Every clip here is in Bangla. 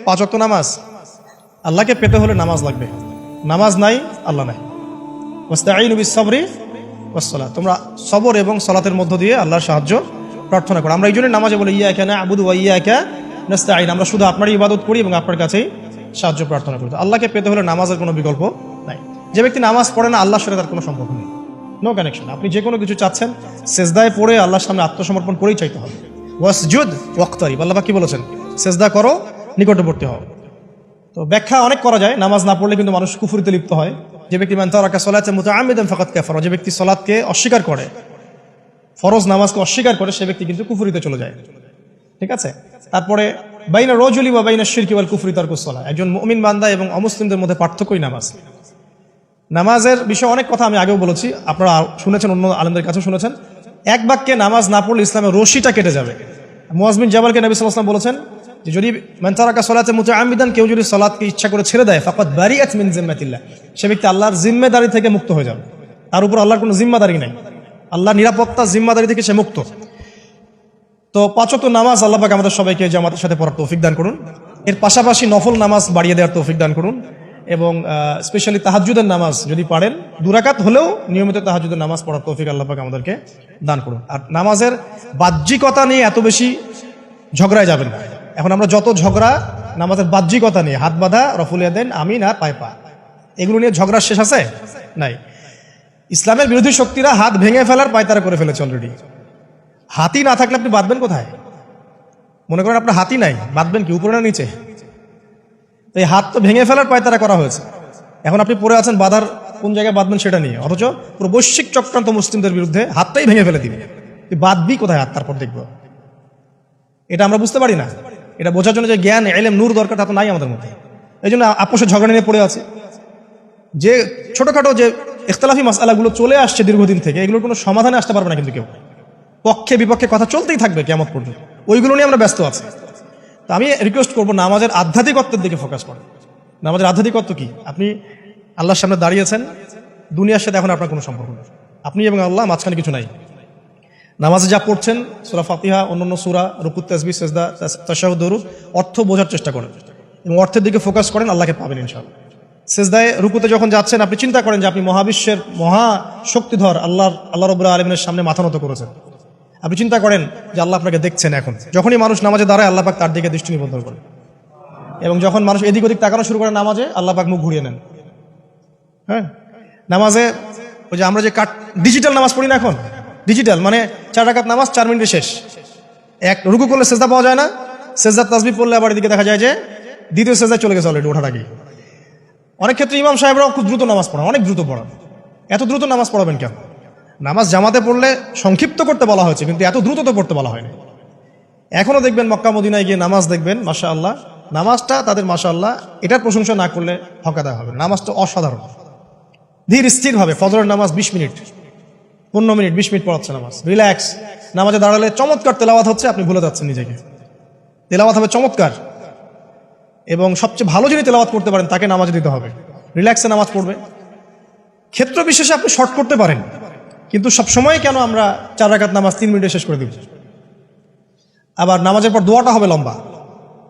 5 ওয়াক্ত নামাজ, আল্লাহকে পেতে হলে নামাজ লাগবে। নামাজ নাই, আল্লাহ নাই। ওয়াস্তাঈনু বিস-সাবরি ওয়াস-সালাত, তোমরা সবর এবং সালাতের মধ্য দিয়ে আল্লাহর সাহায্য প্রার্থনা করো। আমরা এই জন্য নামাজে বলি ইয়্যাকা না'বুদু ওয়া ইয়্যাকা নাস্তাঈন, আমরা শুধু আপনারই ইবাদত করি এবং আপনার কাছেই সাহায্য প্রার্থনা করি। আল্লাহকে পেতে হলে নামাজের কোনো বিকল্প নাই। যে ব্যক্তি নামাজ পড়ে না, আল্লাহর সাথে তার কোনো সম্পর্ক নেই, নো কানেকশন। আপনি যে কোনো কিছু চাচ্ছেন, সেজদায় পড়ে আল্লাহর সামনে আত্মসমর্পণ করেই চাইতে হবে। ওয়াসজুদ ওয়াক্তারিব, আল্লাহ পাক কি বলেছেন? সেজদা করো, নিকটবর্তী হও। তো ব্যাখ্যা অনেক করা যায়। নামাজ না পড়লে কিন্তু মানুষ কুফরিতে লিপ্ত হয়। যে ব্যক্তি মান তারাকা সালাতা মুতাআম্মিদান ফাকাদ কাফারা, যে ব্যক্তি সালাতকে অস্বীকার করে, ফরজ নামাজকে অস্বীকার করে, সে ব্যক্তি কিন্তু কুফরিতে চলে যায়। ঠিক আছে। তারপরে বাইনা রাজুলি ওয়া বাইনা শিরকি ওয়াল কুফরি তারকুস সালাহ, একজন মুমিন বান্দা এবং অমুসলিমদের মধ্যে পার্থক্যই নামাজ। নামাজের বিষয়ে অনেক কথা আমি আগেও বলেছি, আপনারা শুনেছেন, অন্য আলেমদের কাছেও শুনেছেন। এক বাক্যে নামাজ না পড়লে ইসলামের রশিটা কেটে যাবে। মুআয বিন জাবালকে নবী সাল্লাল্লাহু আলাইহি ওয়াসাল্লাম বলেছেন যে যদি মান তারাকা সালাতা মুতাআম্মিদান, কেউ যদি সালাতকে ইচ্ছা করে ছেড়ে দেয়, ফাকাদ বারিআত মিন জিম্মাতিল্লাহ, সে ব্যক্তি আল্লাহর জিম্মেদারি থেকে মুক্ত হয়ে যাবে। তার উপর আল্লাহর কোনো জিম্মাদারি নাই, আল্লাহর নিরাপত্তা জিম্মাদারি থেকে সে মুক্ত। তো 5 ওয়াক্ত নামাজ আল্লাহ পাক আমাদের সবাইকে জামাতের সাথে পড়ার তৌফিক দান করুন। এর পাশাপাশি নফল নামাজ বাড়িয়ে দেওয়ার তৌফিক দান করুন, এবং স্পেশালি তাহাজ্জুদের নামাজ যদি পারেন, 2 রাকাত হলেও নিয়মিত তাহাজ্জুদের নামাজ পড়ার তৌফিক আল্লাহ পাক আমাদেরকে দান করুন। আর নামাজের বাহ্যিকতা নিয়ে এত বেশি ঝগড়ায় যাবেন না। এখন আমরা যত ঝগড়া নামাজের বাহ্যিকতা নিয়ে, হাত বাঁধা, রফুল ইয়াদাইন, আমিন আর পায়ে পা, এগুলো নিয়ে ঝগড়ার শেষ আছে? নাই। ইসলামের বিরোধী শক্তিরা হাত ভেঙে ফেলার পায়তারা করে ফেলেছে অলরেডি। হাতি না থাকলে আপনি বাঁধবেন কোথায়? মনে করেন আপনার হাতি নাই, বাঁধবেন কি উপরে না নিচে? এই হাত তো ভেঙে ফেলার পায়তারা করা হয়েছে। এখন আপনি পড়ে আছেন বাঁধার কোন জায়গায় বাঁধবেন সেটা নিয়ে, অথচ পুরো বৈশ্বিক চক্রান্ত মুসলিমদের বিরুদ্ধে হাতটাই ভেঙে ফেলে দিবে। তুই বাঁধবি কোথায় হাত? তারপর দেখবো। এটা আমরা বুঝতে পারি না। এটা বোঝার জন্য যে জ্ঞান, ইলম, নূর দরকার, তা তো নাই আমাদের মধ্যে। এই জন্য আপোষে ঝগড়া নিয়ে পড়ে আছে। যে ছোটখাটো যে ইখতিলাফি মাসআলাগুলো চলে আসছে দীর্ঘদিন থেকে, এগুলোর কোনো সমাধানে আসতে পারবে না কিন্তু কেউ। পক্ষে বিপক্ষে কথা চলতেই থাকবে কিয়ামত পর্যন্ত, ওইগুলো নিয়ে আমরা ব্যস্ত আছি। তো আমি রিকোয়েস্ট করবো নামাজের আধ্যাত্মিকত্বের দিকে ফোকাস করেন। নামাজের আধ্যাত্মিকত্ব কি? আপনি আল্লাহর সামনে দাঁড়িয়েছেন, দুনিয়ার সাথে এখন আপনার কোনো সম্পর্ক নেই, আপনি এবং আল্লাহ, মাঝখানে কিছু নাই। নামাজে যা পড়ছেন, সূরা ফাতিহা, অন্যান্য সূরা, রুকু, তাসবিহ, সিজদা, তাশাহুদ, দরুদ, অর্থ বোঝার চেষ্টা করেন এবং অর্থের দিকে ফোকাস করেন, আল্লাহকে পাবেন ইনশাআল্লাহ। সিজদায়, রুকুতে যখন যাচ্ছেন, আপনি চিন্তা করেন যে আপনি মহাবিশ্বের মহাশক্তিধর আল্লাহ রাব্বুল আলামিনের সামনে মাথা নত করেছেন। আপনি চিন্তা করেন যে আল্লাহ আপনাকে দেখছেন। এখন যখনই মানুষ নামাজে দাঁড়ায়, আল্লাহ পাক তার দিকে দৃষ্টি নিবদ্ধ করেন, এবং যখন মানুষ এদিক ওদিক তাকানো শুরু করে নামাজে, আল্লাহ পাক মুখ ঘুরিয়ে নেন। হ্যাঁ, নামাজে ওই যে আমরা যে ডিজিটাল নামাজ পড়ি না, এখন ডিজিটাল মানে 4 রাকাত নামাজ 4 মিনিটে শেষ। এক রুকু করলে সেজদা পাওয়া যায় না, সেজদার তাসবিহ পড়লে আবার এদিকে দেখা যায় যে দ্বিতীয় সেজদায় চলে গেছে অলরেডি ওঠার আগে। অনেক ক্ষেত্রে ইমাম সাহেবরাও খুব দ্রুত নামাজ পড়ান, অনেক দ্রুত পড়ান। এত দ্রুত নামাজ পড়াবেন কেন? নামাজ জামাতে পড়লে সংক্ষিপ্ত করতে বলা হয়েছে, কিন্তু এত দ্রুত তো পড়তে বলা হয়নি। এখনো দেখবেন মক্কা মদিনায় গিয়ে নামাজ দেখবেন, মাশাআল্লাহ, নামাজটা তাদের মাশাআল্লাহ, এটার প্রশংসা না করলে হকা দেওয়া হবে। নামাজটা অসাধারণ, ধীর স্থিরভাবে। ফজরের নামাজ 20 মিনিট, 15 মিনিট, 20 মিনিট পড়াচ্ছে নামাজ, রিল্যাক্স। নামাজে দাঁড়ালে চমৎকার তেলাওয়াত হচ্ছে, আপনি ভুলে যাচ্ছেন নিজেকে। তেলাওয়াত হবে চমৎকার, এবং সবচেয়ে ভালো যিনি তেলাওয়াত করতে পারেন তাকে নামাজে দিতে হবে। রিল্যাক্সে নামাজ পড়বে। ক্ষেত্র বিশেষে আপনি শর্ট করতে পারেন, কিন্তু সবসময় কেন আমরা 4 রাকাত নামাজ 3 মিনিটে শেষ করে দিব? আবার নামাজের পর দোয়াটা হবে লম্বা,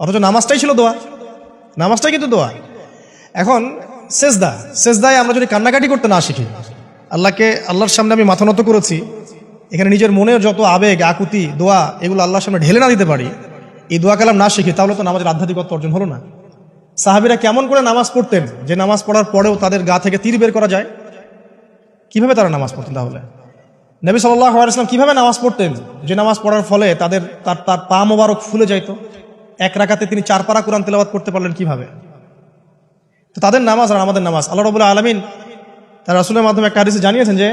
অথচ নামাজটাই ছিল দোয়া, নামাজটাই কিন্তু দোয়া। এখন সেজদায় আমরা যদি কান্নাকাটি করতে না শিখি, আল্লাহর সামনে আমি মাথা নত করেছি, এখানে নিজের মনের যত আবেগ, আকুতি, দোয়া, এগুলো আল্লাহর সামনে ঢেলে না দিতে পারি, এই দোয়া কালাম না শিখি, তাহলে তো নামাজের আধ্যাত্মিকত্ব অর্জন হলো না। সাহাবীরা কেমন করে নামাজ পড়তেন যে নামাজ পড়ার পরেও তাদের গা থেকে তীর বের করা যায়? কিভাবে তারা নামাজ পড়তেন? তাহলে নবী সাল্লাল্লাহু আলাইহি ওয়াসাল্লাম কিভাবে নামাজ পড়তেন যে নামাজ পড়ার ফলে তার পা মোবারক ফুলে যাইত? 1 রাকাতে তিনি 4 পারা কোরআন তেলাওয়াত করতে পারলেন কিভাবে? তো তাদের নামাজ আর আমাদের নামাজ, আল্লাহ রাব্বুল আলামিন তার রাসূলের মাধ্যমে একটা হাদিসে জানিয়েছেন যে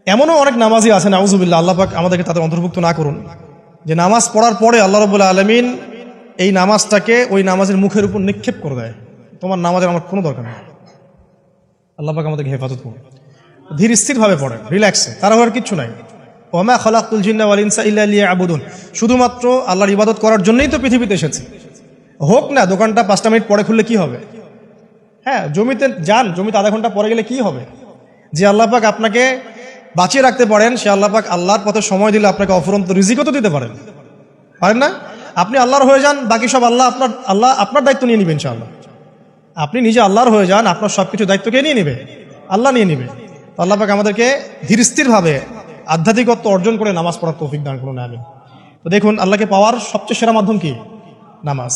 এমনও অনেক নামাজি আছে, নাউযুবিল্লাহ, আল্লাহ পাক আমাদেরকে তাদের অন্তর্ভুক্ত না করুন, যে নামাজ পড়ার পরে আল্লাহ রাব্বুল আলামিন এই নামাজটাকে ওই নামাজের মুখের উপর নিক্ষেপ করে দেয়, তোমার নামাজের আমার কোনো দরকার নেই। আল্লাহ পাক আমাদেরকে হেফাজত করুন। ধীর স্থিরভাবে পড়েন, রিল্যাক্সে, তারা হওয়ার কিচ্ছু নাই। ওমা খালাকতুল জিন্না ওয়াল ইনসা ইল্লা লিয়াবুদুন, শুধুমাত্র আল্লাহর ইবাদত করার জন্যই তো পৃথিবীতে এসেছি। হোক না দোকানটা 5টা মিনিট পরে খুললে কি হবে? হ্যাঁ, জমিতে যান, জমিতে আধা ঘন্টা পরে গেলে কি হবে? যে আল্লাহ পাক আপনাকে বাঁচিয়ে রাখতে পারেন, সে আল্লাহ পাক আল্লাহর পথে সময় দিলে আপনাকে অফুরন্ত রিজিকও তো দিতে পারেন না? আপনি আল্লাহর হয়ে যান, বাকি সব আল্লাহ আপনার দায়িত্ব নিয়ে নেবেন ইনশাআল্লাহ। আপনি নিজে আল্লাহর হয়ে যান, আপনার সবকিছু দায়িত্ব কে নিয়ে নেবে? আল্লাহ নিয়ে নেবে। তো আল্লাহ পাক আমাদেরকে ধীর স্থিরভাবে আধ্যাত্মিকত্ব অর্জন করে নামাজ পড়ার তৌফিক দান করুন, আমিন। তো দেখুন, আল্লাহকে পাওয়ার সবচেয়ে সেরা মাধ্যম কি? নামাজ।